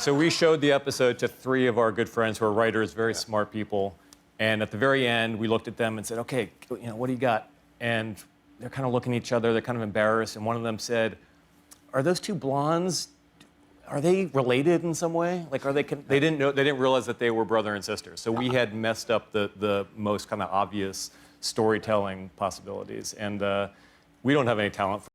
So we showed the episode to 3 of our good friends who are writers, very smart people. And at the very end, we looked at them and said, okay, what do you got? And they're kind of looking at each other, they're kind of embarrassed. And one of them said, are those 2 blondes, are they related in some way? Like, they didn't realize that they were brother and sister. So we had messed up the most kind of obvious storytelling possibilities. And we don't have any talent for.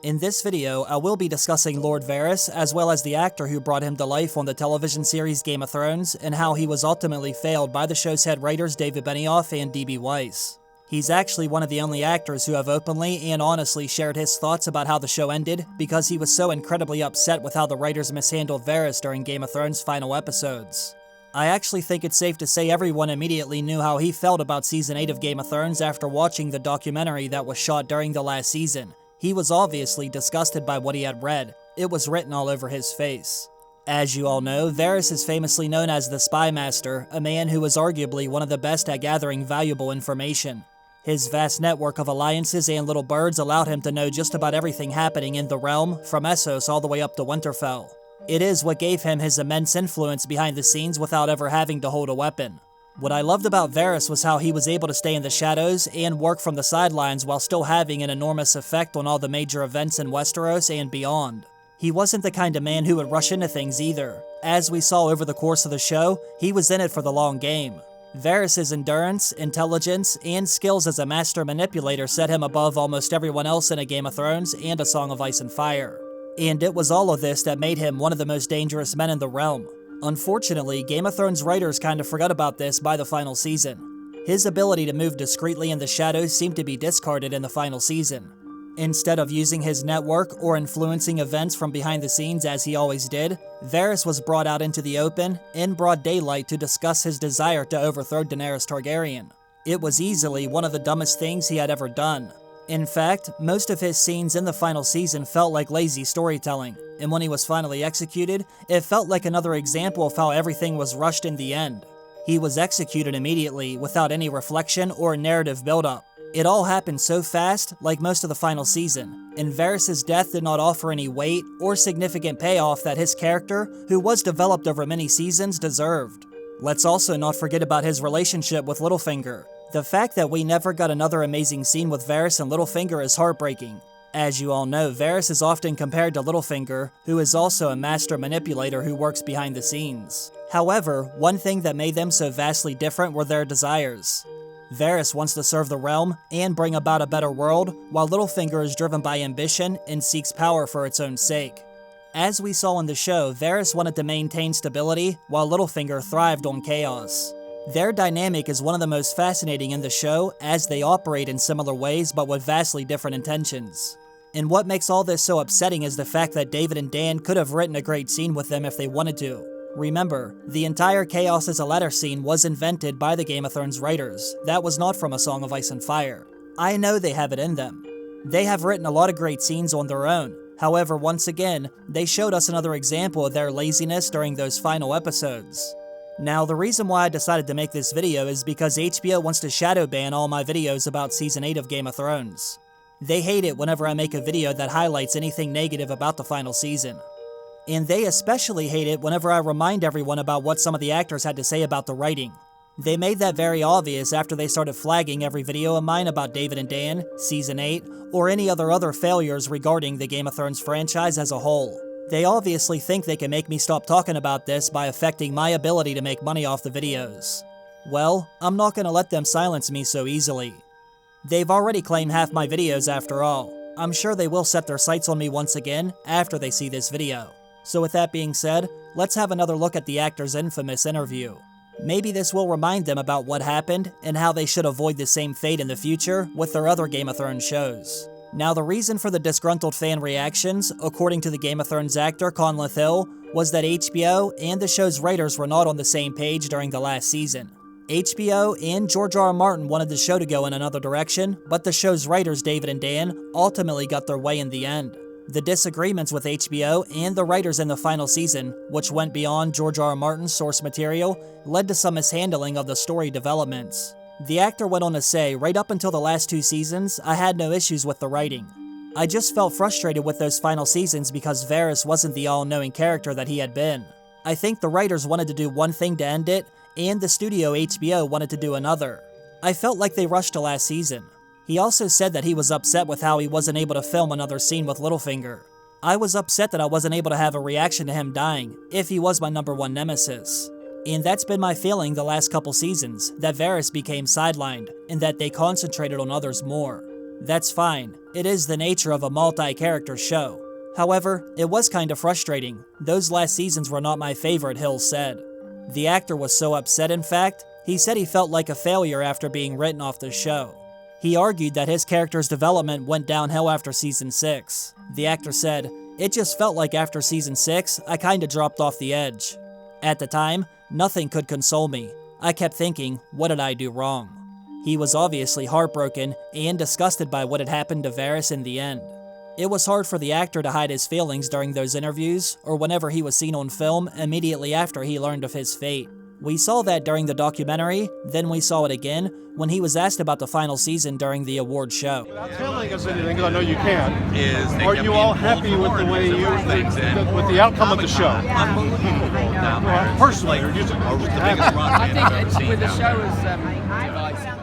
In this video, I will be discussing Lord Varys, as well as the actor who brought him to life on the television series Game of Thrones, and how he was ultimately failed by the show's head writers David Benioff and D.B. Weiss. He's actually one of the only actors who have openly and honestly shared his thoughts about how the show ended, because he was so incredibly upset with how the writers mishandled Varys during Game of Thrones' final episodes. I actually think it's safe to say everyone immediately knew how he felt about Season 8 of Game of Thrones after watching the documentary that was shot during the last season. He was obviously disgusted by what he had read. It was written all over his face. As you all know, Varys is famously known as the Spy Master, a man who was arguably one of the best at gathering valuable information. His vast network of alliances and little birds allowed him to know just about everything happening in the realm, from Essos all the way up to Winterfell. It is what gave him his immense influence behind the scenes without ever having to hold a weapon. What I loved about Varys was how he was able to stay in the shadows and work from the sidelines while still having an enormous effect on all the major events in Westeros and beyond. He wasn't the kind of man who would rush into things either. As we saw over the course of the show, he was in it for the long game. Varys' endurance, intelligence, and skills as a master manipulator set him above almost everyone else in A Game of Thrones and A Song of Ice and Fire. And it was all of this that made him one of the most dangerous men in the realm. Unfortunately, Game of Thrones writers kind of forgot about this by the final season. His ability to move discreetly in the shadows seemed to be discarded in the final season. Instead of using his network or influencing events from behind the scenes as he always did, Varys was brought out into the open, in broad daylight, to discuss his desire to overthrow Daenerys Targaryen. It was easily one of the dumbest things he had ever done. In fact, most of his scenes in the final season felt like lazy storytelling, and when he was finally executed, it felt like another example of how everything was rushed in the end. He was executed immediately, without any reflection or narrative build-up. It all happened so fast, like most of the final season, and Varys' death did not offer any weight or significant payoff that his character, who was developed over many seasons, deserved. Let's also not forget about his relationship with Littlefinger. The fact that we never got another amazing scene with Varys and Littlefinger is heartbreaking. As you all know, Varys is often compared to Littlefinger, who is also a master manipulator who works behind the scenes. However, one thing that made them so vastly different were their desires. Varys wants to serve the realm and bring about a better world, while Littlefinger is driven by ambition and seeks power for its own sake. As we saw in the show, Varys wanted to maintain stability, while Littlefinger thrived on chaos. Their dynamic is one of the most fascinating in the show, as they operate in similar ways but with vastly different intentions. And what makes all this so upsetting is the fact that David and Dan could have written a great scene with them if they wanted to. Remember, the entire Chaos as a Ladder scene was invented by the Game of Thrones writers. That was not from A Song of Ice and Fire. I know they have it in them. They have written a lot of great scenes on their own. However, once again, they showed us another example of their laziness during those final episodes. Now, the reason why I decided to make this video is because HBO wants to shadow ban all my videos about Season 8 of Game of Thrones. They hate it whenever I make a video that highlights anything negative about the final season. And they especially hate it whenever I remind everyone about what some of the actors had to say about the writing. They made that very obvious after they started flagging every video of mine about David and Dan, Season 8, or any other failures regarding the Game of Thrones franchise as a whole. They obviously think they can make me stop talking about this by affecting my ability to make money off the videos. Well, I'm not gonna let them silence me so easily. They've already claimed half my videos after all. I'm sure they will set their sights on me once again after they see this video. So with that being said, let's have another look at the actor's infamous interview. Maybe this will remind them about what happened and how they should avoid the same fate in the future with their other Game of Thrones shows. Now, the reason for the disgruntled fan reactions, according to the Game of Thrones actor Conleth Hill, was that HBO and the show's writers were not on the same page during the last season. HBO and George R.R. Martin wanted the show to go in another direction, but the show's writers David and Dan ultimately got their way in the end. The disagreements with HBO and the writers in the final season, which went beyond George R.R. Martin's source material, led to some mishandling of the story developments. The actor went on to say, right up until the last 2 seasons, I had no issues with the writing. I just felt frustrated with those final seasons because Varys wasn't the all-knowing character that he had been. I think the writers wanted to do one thing to end it, and the studio HBO wanted to do another. I felt like they rushed to last season. He also said that he was upset with how he wasn't able to film another scene with Littlefinger. I was upset that I wasn't able to have a reaction to him dying, if he was my #1 nemesis. And that's been my feeling the last couple seasons, that Varys became sidelined, and that they concentrated on others more. That's fine, it is the nature of a multi-character show. However, it was kind of frustrating. Those last seasons were not my favorite, Hill said. The actor was so upset, in fact, he said he felt like a failure after being written off the show. He argued that his character's development went downhill after season 6. The actor said, "It just felt like after season 6, I kinda dropped off the edge. At the time, nothing could console me. I kept thinking, what did I do wrong?" He was obviously heartbroken and disgusted by what had happened to Varys in the end. It was hard for the actor to hide his feelings during those interviews, or whenever he was seen on film immediately after he learned of his fate. We saw that during the documentary, then we saw it again when he was asked about the final season during the award show. Without telling us anything, because I know you can't, are you all happy with the way with the outcome of the show? Unbelievable down there. Personally, or just I think with the show is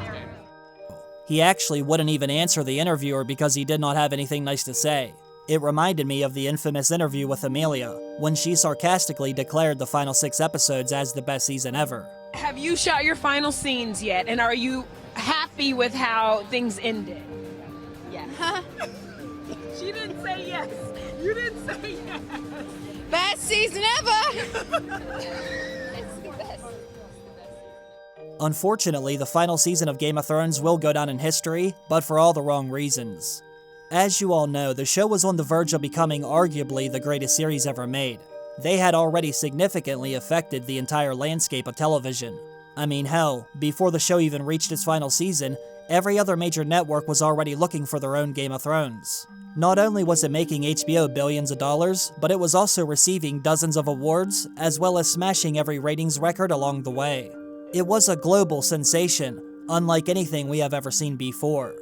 He actually wouldn't even answer the interviewer because he did not have anything nice to say. It reminded me of the infamous interview with Amelia, when she sarcastically declared the final 6 episodes as the best season ever. Have you shot your final scenes yet, and are you happy with how things ended? Yeah. She didn't say yes. You didn't say yes. Best season ever! It's the best. Unfortunately, the final season of Game of Thrones will go down in history, but for all the wrong reasons. As you all know, the show was on the verge of becoming arguably the greatest series ever made. They had already significantly affected the entire landscape of television. I mean, hell, before the show even reached its final season, every other major network was already looking for their own Game of Thrones. Not only was it making HBO billions of dollars, but it was also receiving dozens of awards, as well as smashing every ratings record along the way. It was a global sensation, unlike anything we have ever seen before.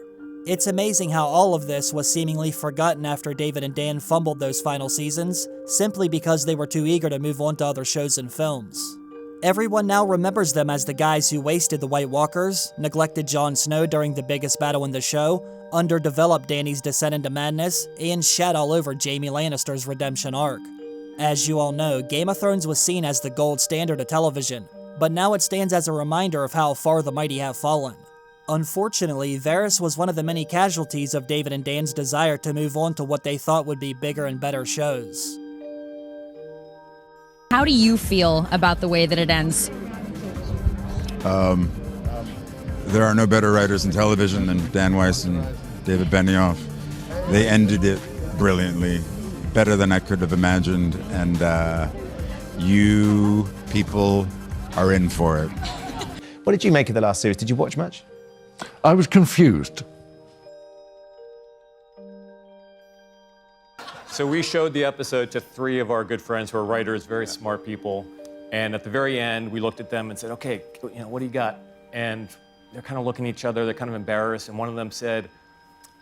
It's amazing how all of this was seemingly forgotten after David and Dan fumbled those final seasons, simply because they were too eager to move on to other shows and films. Everyone now remembers them as the guys who wasted the White Walkers, neglected Jon Snow during the biggest battle in the show, underdeveloped Dany's descent into madness, and shat all over Jaime Lannister's redemption arc. As you all know, Game of Thrones was seen as the gold standard of television, but now it stands as a reminder of how far the mighty have fallen. Unfortunately, Varys was one of the many casualties of David and Dan's desire to move on to what they thought would be bigger and better shows. How do you feel about the way that it ends? There are no better writers in television than Dan Weiss and David Benioff. They ended it brilliantly, better than I could have imagined, and you people are in for it. What did you make of the last series? Did you watch much? I was confused. So we showed the episode to 3 of our good friends who are writers, very smart people. And at the very end, we looked at them and said, okay, what do you got? And they're kind of looking at each other, they're kind of embarrassed. And one of them said,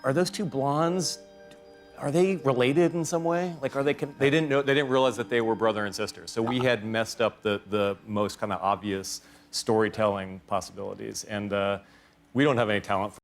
are those 2 blondes, are they related in some way? Like, they didn't realize that they were brother and sister. So we had messed up the most kind of obvious storytelling possibilities. And we don't have any talent for